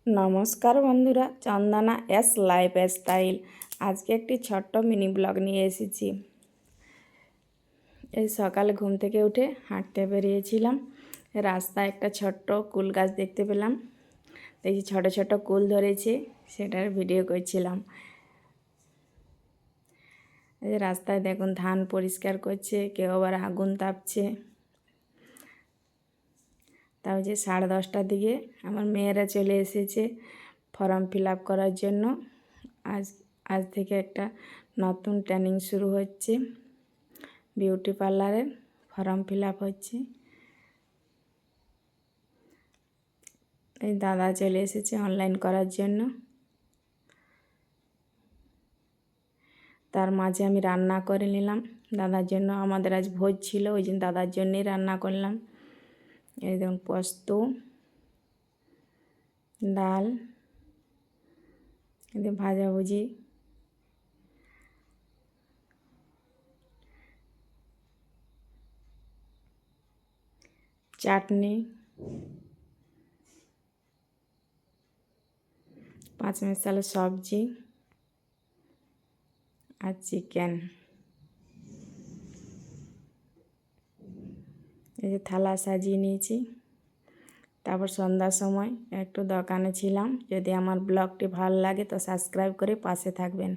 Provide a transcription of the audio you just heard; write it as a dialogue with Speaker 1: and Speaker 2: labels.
Speaker 1: নমস্কার বন্ধুরা, চন্দনা S life style আজকে একটি ছোট্ট মিনি ব্লগ নিয়ে এসেছি। এই সকালে ঘুম থেকে উঠে হাঁটতে বেরিয়েছিলাম। রাস্তায় একটা ছোট্ট কুল গাছ দেখতে পেলাম। দেখি ছোট ছোট কুল ধরেছে, সেটার ভিডিও করছিলাম। এই যে রাস্তায় দেখুন ধান পরিষ্কার করছে, কেউ আবার আগুন তাপছে। তাও যে 10:30টার দিকে আমার মেয়েরা চলে এসেছে ফর্ম ফিল আপ করার জন্য। আজ থেকে একটা নতুন ট্রেনিং শুরু হচ্ছে, বিউটি পার্লারের ফর্ম ফিল আপ হচ্ছে। এই দাদা চলে এসেছে অনলাইন করার জন্য। তার মাঝে আমি রান্না করে নিলাম দাদার জন্য। আমাদের আজ ভোজ ছিল, ওই জন্য দাদার জন্যই রান্না করলাম। এই দেখুন পোস্ত, ডাল, ভাজাভুজি, চাটনি, 5 মিশালি সবজি আর চিকেন। এই যে থালা সাজিয়ে নিয়েছি। তারপর সন্ধ্যার সময় একটু দোকানে ছিলাম। যদি আমার ব্লগটি ভালো লাগে তো সাবস্ক্রাইব করে পাশে থাকবেন।